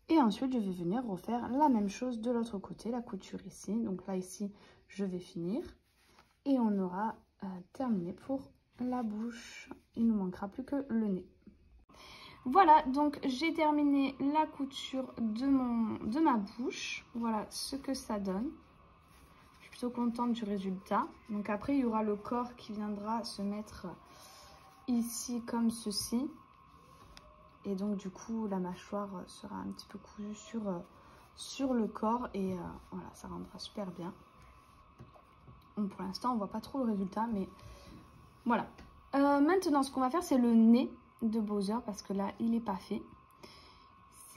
Et ensuite, je vais venir refaire la même chose de l'autre côté, la couture ici. Donc là, ici, je vais finir. Et on aura terminé pour la bouche. Il ne nous manquera plus que le nez. Voilà, donc j'ai terminé la couture de ma bouche. Voilà ce que ça donne. Je suis plutôt contente du résultat. Donc après, il y aura le corps qui viendra se mettre ici comme ceci. Et donc du coup, la mâchoire sera un petit peu cousue sur le corps. Et voilà, ça rendra super bien. Bon, pour l'instant, on ne voit pas trop le résultat, mais voilà. Maintenant, ce qu'on va faire, c'est le nez de Bowser, parce que là, il n'est pas fait.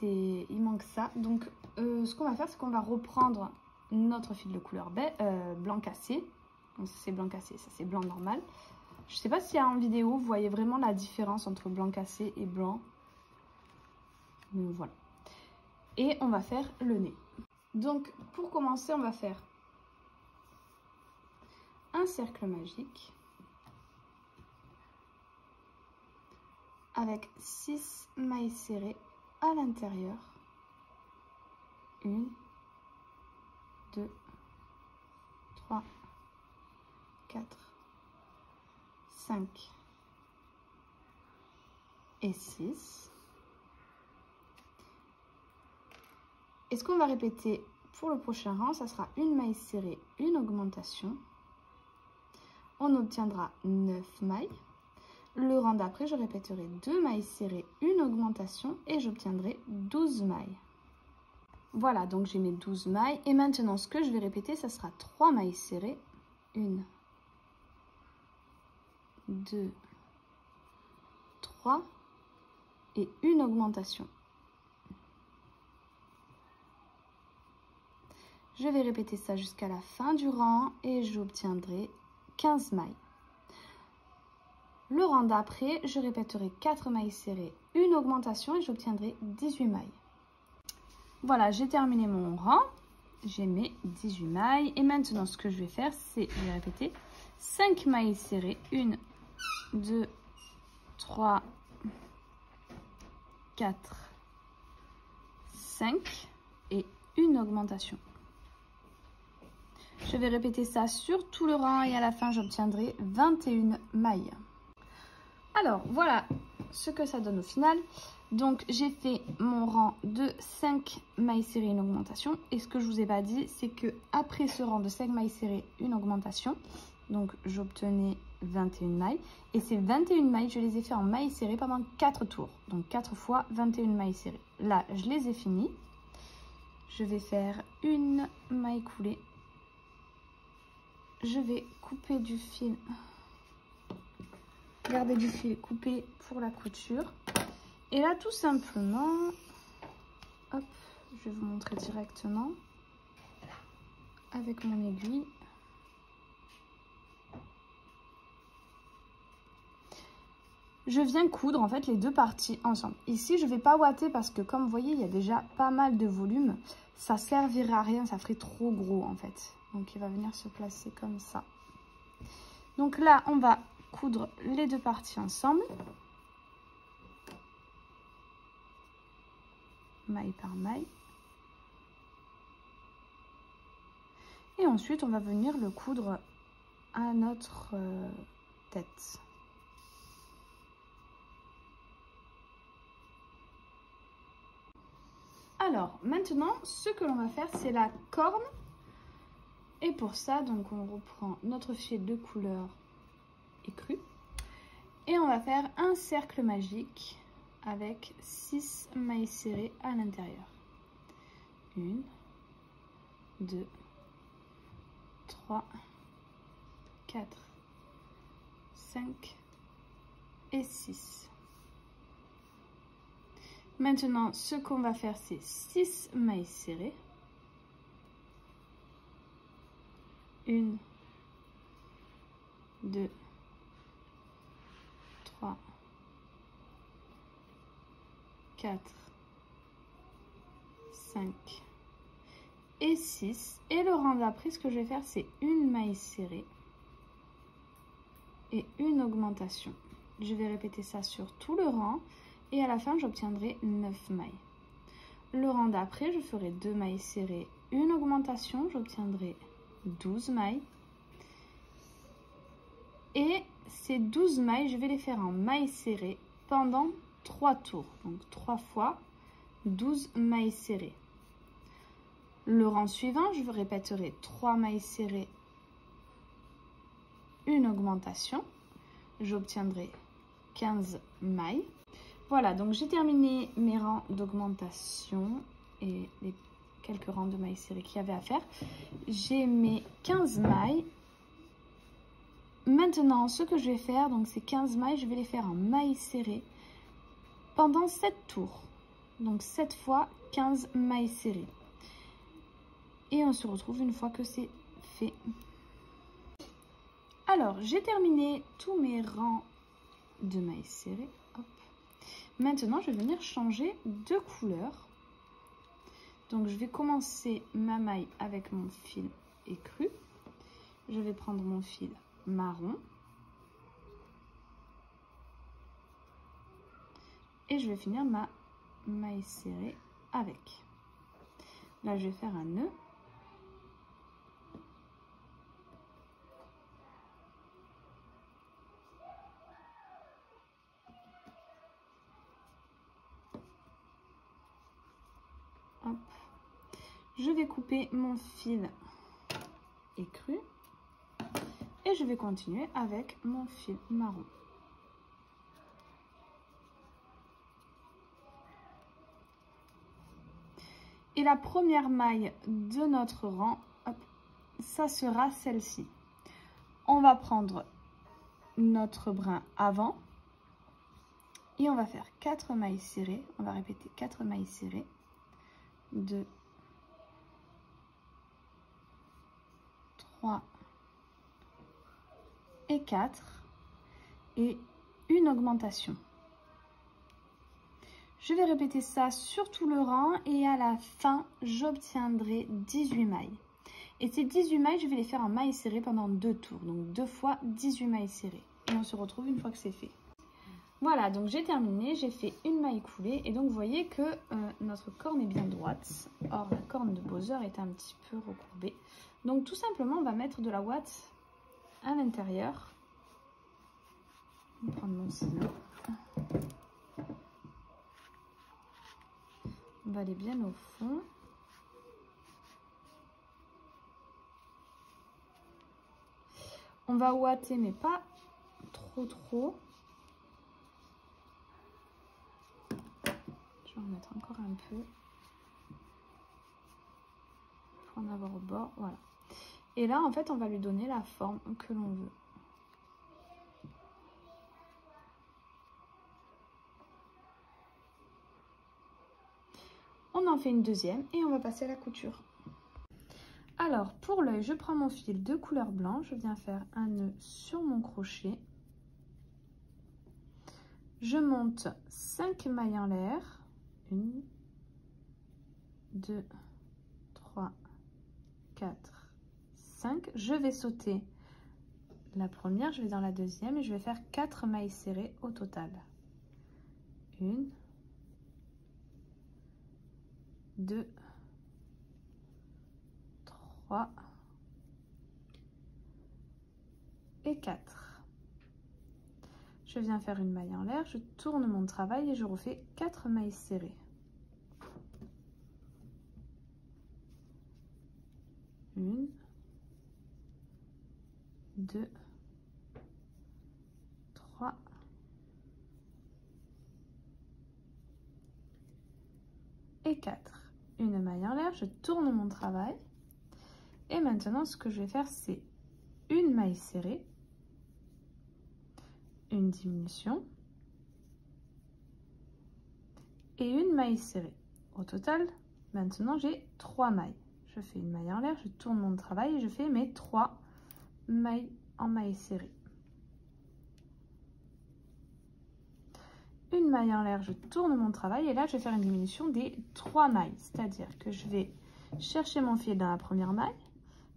Il manque ça. Donc, ce qu'on va faire, c'est qu'on va reprendre notre fil de couleur blanc cassé. Donc, ça, c'est blanc cassé, ça, c'est blanc normal. Je ne sais pas s'il y a en vidéo, vous voyez vraiment la différence entre blanc cassé et blanc. Donc, voilà. Et on va faire le nez. Donc, pour commencer, on va faire un cercle magique avec 6 mailles serrées à l'intérieur. 1, 2, 3, 4, 5 et 6. Et ce qu'on va répéter pour le prochain rang, ça sera une maille serrée, une augmentation. On obtiendra 9 mailles. Le rang d'après, je répéterai 2 mailles serrées, une augmentation et j'obtiendrai 12 mailles. Voilà, donc j'ai mes 12 mailles. Et maintenant, ce que je vais répéter, ça sera 3 mailles serrées. 1, 2, 3 et une augmentation. Je vais répéter ça jusqu'à la fin du rang et j'obtiendrai 15 mailles. Le rang d'après, je répéterai 4 mailles serrées, une augmentation et j'obtiendrai 18 mailles. Voilà, j'ai terminé mon rang. J'ai mes 18 mailles. Et maintenant, ce que je vais faire, c'est, je vais répéter, 5 mailles serrées. 1, 2, 3, 4, 5 et une augmentation. Je vais répéter ça sur tout le rang et à la fin, j'obtiendrai 21 mailles. Alors, voilà ce que ça donne au final. Donc, j'ai fait mon rang de 5 mailles serrées, une augmentation. Et ce que je vous ai pas dit, c'est que après ce rang de 5 mailles serrées, une augmentation, donc j'obtenais 21 mailles. Et ces 21 mailles, je les ai fait en mailles serrées pendant 4 tours. Donc, 4 fois 21 mailles serrées. Là, je les ai finies. Je vais faire une maille coulée. Je vais couper du fil. Garder du fil coupé pour la couture. Et là, tout simplement, hop, je vais vous montrer directement avec mon aiguille. Je viens coudre en fait les deux parties ensemble. Ici, je ne vais pas ouater parce que comme vous voyez, il y a déjà pas mal de volume. Ça servirait à rien, ça ferait trop gros en fait. Donc, il va venir se placer comme ça. Donc là, on va coudre les deux parties ensemble. Maille par maille. Et ensuite, on va venir le coudre à notre tête. Alors, maintenant, ce que l'on va faire, c'est la corne. Et pour ça, donc, on reprend notre fil de couleur écru. Et on va faire un cercle magique avec 6 mailles serrées à l'intérieur. 1, 2, 3, 4, 5 et 6. Maintenant, ce qu'on va faire, c'est 6 mailles serrées. 1, 2, 3, 4, 5 et 6. Et le rang d'après, ce que je vais faire, c'est une maille serrée et une augmentation. Je vais répéter ça sur tout le rang et à la fin, j'obtiendrai 9 mailles. Le rang d'après, je ferai 2 mailles serrées, une augmentation, j'obtiendrai 12 mailles. Et ces 12 mailles, je vais les faire en mailles serrées pendant 3 tours. Donc 3 fois 12 mailles serrées. Le rang suivant, je répéterai 3 mailles serrées, une augmentation. J'obtiendrai 15 mailles. Voilà, donc j'ai terminé mes rangs d'augmentation et les quelques rangs de mailles serrées qu'il y avait à faire. J'ai mes 15 mailles. Maintenant, ce que je vais faire, donc ces 15 mailles, je vais les faire en mailles serrées pendant 7 tours. Donc 7 fois 15 mailles serrées. Et on se retrouve une fois que c'est fait. Alors, j'ai terminé tous mes rangs de mailles serrées. Hop. Maintenant, je vais venir changer de couleur. Donc, je vais commencer ma maille avec mon fil écru. Je vais prendre mon fil marron. Et je vais finir ma maille serrée avec. Là, je vais faire un nœud. Hop. Je vais couper mon fil écru et je vais continuer avec mon fil marron. Et la première maille de notre rang, hop, ça sera celle-ci. On va prendre notre brin avant et on va faire 4 mailles serrées. On va répéter 4 mailles serrées. 2, 3 et 4 et une augmentation. Je vais répéter ça sur tout le rang et à la fin, j'obtiendrai 18 mailles. Et ces 18 mailles, je vais les faire en mailles serrées pendant 2 tours. Donc 2 fois 18 mailles serrées. Et on se retrouve une fois que c'est fait. Voilà, donc j'ai terminé, j'ai fait une maille coulée. Et donc vous voyez que notre corne est bien droite. Or, la corne de Bowser est un petit peu recourbée. Donc tout simplement, on va mettre de la ouate à l'intérieur. Je vais prendre mon stylo. On va aller bien au fond. On va ouater, mais pas trop. Je vais en mettre encore un peu. Pour en avoir au bord, voilà. Et là, en fait, on va lui donner la forme que l'on veut. On en fait une deuxième et on va passer à la couture. Alors, pour l'œil, je prends mon fil de couleur blanc, je viens faire un nœud sur mon crochet. Je monte 5 mailles en l'air. 1, 2, 3, 4, 5. Je vais sauter la première, je vais dans la deuxième et je vais faire 4 mailles serrées au total. 1, 2, 3 et 4. Je viens faire une maille en l'air, je tourne mon travail et je refais 4 mailles serrées. 1, 2, 3 et 4. Une maille en l'air, je tourne mon travail. Et maintenant, ce que je vais faire, c'est une maille serrée, une diminution et une maille serrée. Au total, maintenant, j'ai 3 mailles. Je fais une maille en l'air, je tourne mon travail et je fais mes 3 mailles en maille serrée. Une maille en l'air, je tourne mon travail et là, je vais faire une diminution des 3 mailles. C'est-à-dire que je vais chercher mon fil dans la première maille,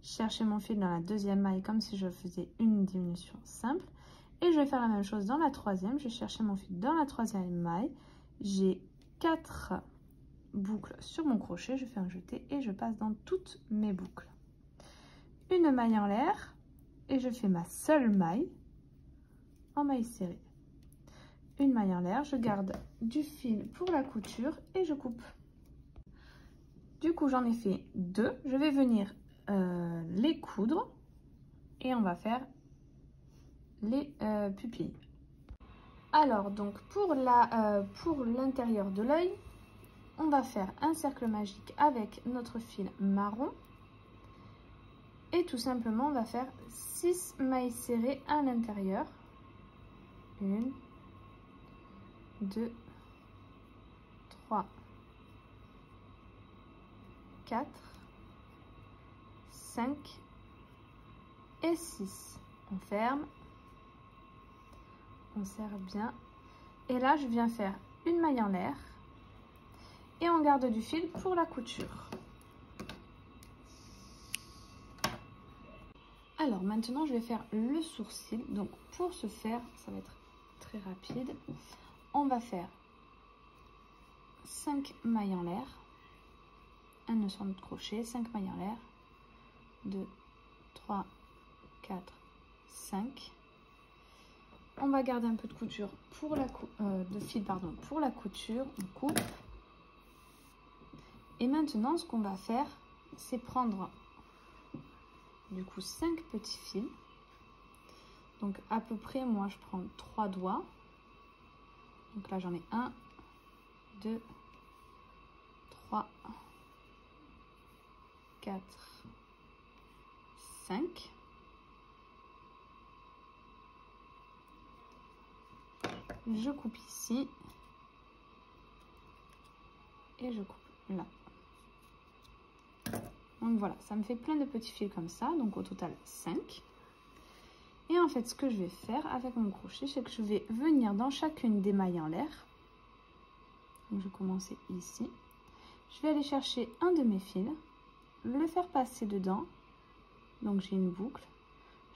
chercher mon fil dans la deuxième maille comme si je faisais une diminution simple. Et je vais faire la même chose dans la troisième. Je vais chercher mon fil dans la troisième maille. J'ai 4 boucles sur mon crochet. Je fais un jeté et je passe dans toutes mes boucles. Une maille en l'air et je fais ma seule maille en maille serrée. Une maille en l'air, je garde du fil pour la couture et je coupe. Du coup, j'en ai fait 2. Je vais venir les coudre et on va faire les pupilles. Alors, donc pour l'intérieur de l'œil, on va faire un cercle magique avec notre fil marron. Et tout simplement, on va faire 6 mailles serrées à l'intérieur. 1, 2, 3, 4, 5 et 6. On ferme. On serre bien. Et là, je viens faire une maille en l'air. Et on garde du fil pour la couture. Alors, maintenant, je vais faire le sourcil. Donc, pour ce faire, ça va être très rapide. On va faire 5 mailles en l'air. Un nœud sur notre crochet, 5 mailles en l'air. 2, 3, 4, 5. On va garder un peu de couture pour la pour la couture. On coupe. Et maintenant, ce qu'on va faire, c'est prendre du coup 5 petits fils. Donc à peu près, moi je prends 3 doigts. Donc là j'en ai 1, 2, 3, 4, 5. Je coupe ici. Et je coupe là. Donc voilà, ça me fait plein de petits fils comme ça. Donc au total 5. Et en fait, ce que je vais faire avec mon crochet, c'est que je vais venir dans chacune des mailles en l'air. Donc je vais commencer ici. Je vais aller chercher un de mes fils, le faire passer dedans. Donc j'ai une boucle.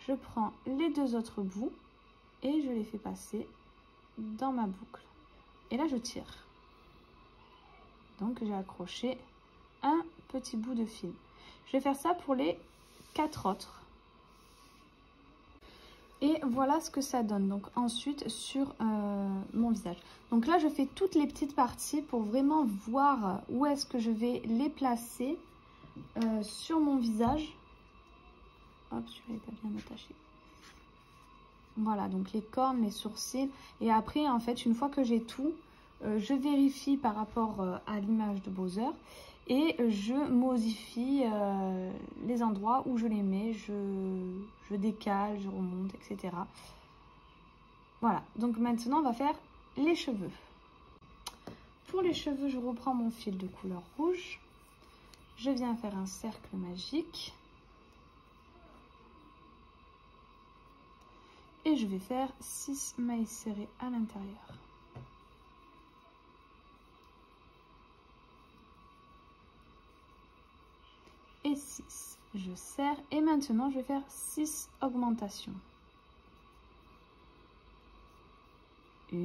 Je prends les deux autres bouts et je les fais passer dans ma boucle. Et là, je tire. Donc j'ai accroché un petit bout de fil. Je vais faire ça pour les 4 autres. Et voilà ce que ça donne. Donc ensuite sur mon visage. Donc là je fais toutes les petites parties pour vraiment voir où est-ce que je vais les placer sur mon visage. Hop, celui-là n'est pas bien attaché. Voilà, donc les cornes, les sourcils. Et après en fait une fois que j'ai tout, je vérifie par rapport à l'image de Bowser. Et je modifie les endroits où je les mets, je décale, je remonte, etc. Voilà, donc maintenant on va faire les cheveux. Pour les cheveux, je reprends mon fil de couleur rouge. Je viens faire un cercle magique. Et je vais faire 6 mailles serrées à l'intérieur. Et 6. Je serre et maintenant je vais faire 6 augmentations. 1,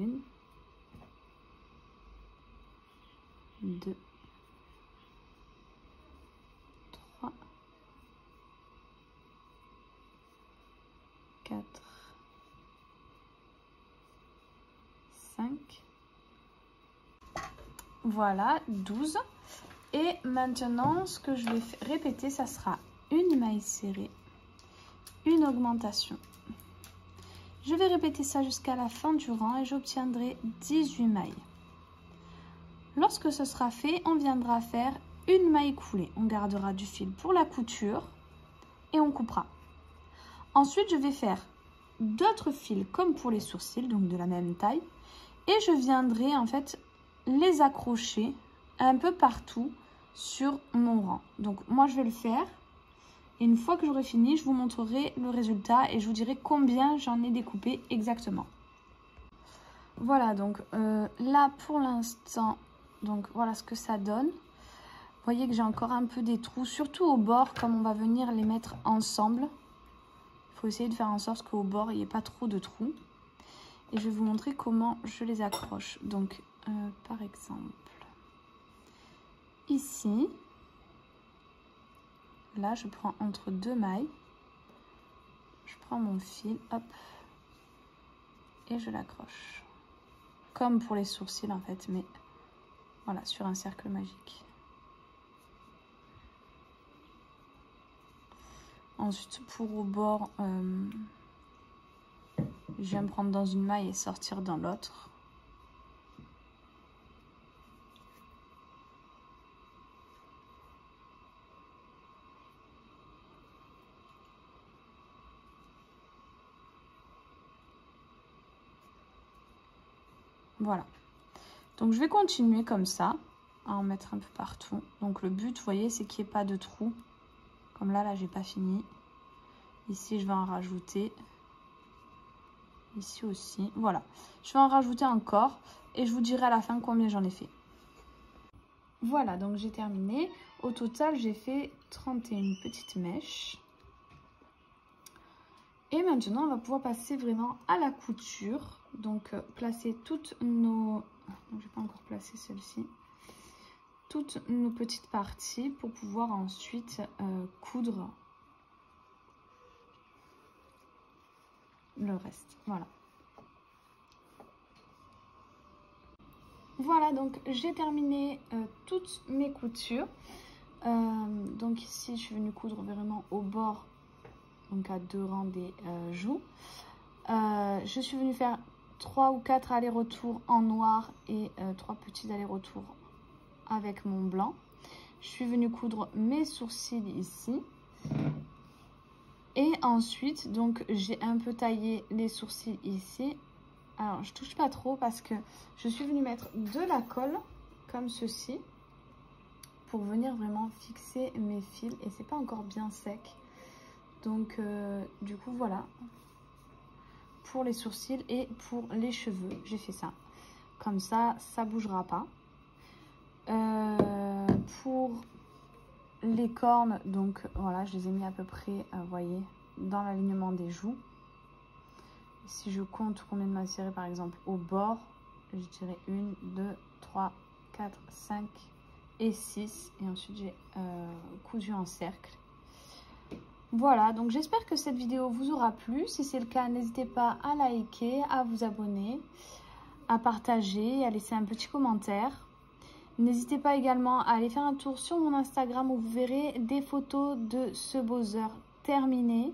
2, 3, 4, 5. Voilà, 12. Et maintenant, ce que je vais répéter, ça sera une maille serrée, une augmentation. Je vais répéter ça jusqu'à la fin du rang et j'obtiendrai 18 mailles. Lorsque ce sera fait, on viendra faire une maille coulée. On gardera du fil pour la couture et on coupera. Ensuite, je vais faire d'autres fils comme pour les sourcils, donc de la même taille. Et je viendrai en fait les accrocher un peu partout sur mon rang. Donc moi je vais le faire et une fois que j'aurai fini, je vous montrerai le résultat et je vous dirai combien j'en ai découpé exactement. Voilà, donc là pour l'instant, donc voilà ce que ça donne. Vous voyez que j'ai encore un peu des trous, surtout au bord, comme on va venir les mettre ensemble. Il faut essayer de faire en sorte qu'au bord il n'y ait pas trop de trous. Et je vais vous montrer comment je les accroche. Donc par exemple, ici, là je prends entre deux mailles, je prends mon fil, hop, et je l'accroche. Comme pour les sourcils en fait, mais voilà, sur un cercle magique. Ensuite pour au bord, je viens me prendre dans une maille et sortir dans l'autre. Voilà, donc je vais continuer comme ça, à en mettre un peu partout. Donc le but, vous voyez, c'est qu'il n'y ait pas de trou. Comme là, j'ai pas fini. Ici, je vais en rajouter. Ici aussi, voilà. Je vais en rajouter encore et je vous dirai à la fin combien j'en ai fait. Voilà, donc j'ai terminé. Au total, j'ai fait 31 petites mèches. Et maintenant, on va pouvoir passer vraiment à la couture. Donc, placer toutes nos... Je vais pas encore placer celle-ci. Toutes nos petites parties pour pouvoir ensuite coudre le reste. Voilà. Voilà, donc j'ai terminé toutes mes coutures. Donc ici, je suis venue coudre vraiment au bord, donc à 2 rangs des joues. Je suis venue faire 3 ou 4 allers-retours en noir et 3 petits allers-retours avec mon blanc. je suis venue coudre mes sourcils ici. Et ensuite, donc, j'ai un peu taillé les sourcils ici. Alors, je touche pas trop parce que je suis venue mettre de la colle, comme ceci, pour venir vraiment fixer mes fils. Et c'est pas encore bien sec. Donc, du coup, voilà. Pour les sourcils et pour les cheveux, j'ai fait ça. Comme ça, ça bougera pas. Pour les cornes, donc voilà, je les ai mis à peu près, vous voyez, dans l'alignement des joues. Si je compte combien de macérés par exemple au bord, je dirais 1, 2, 3, 4, 5 et 6. Et ensuite j'ai cousu en cercle. Voilà, donc j'espère que cette vidéo vous aura plu. Si c'est le cas, n'hésitez pas à liker, à vous abonner, à partager, à laisser un petit commentaire. N'hésitez pas également à aller faire un tour sur mon Instagram où vous verrez des photos de ce Bowser terminé.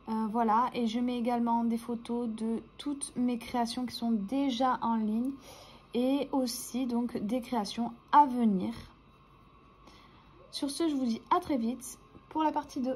Voilà, et je mets également des photos de toutes mes créations qui sont déjà en ligne et aussi donc des créations à venir. Sur ce, je vous dis à très vite pour la partie 2.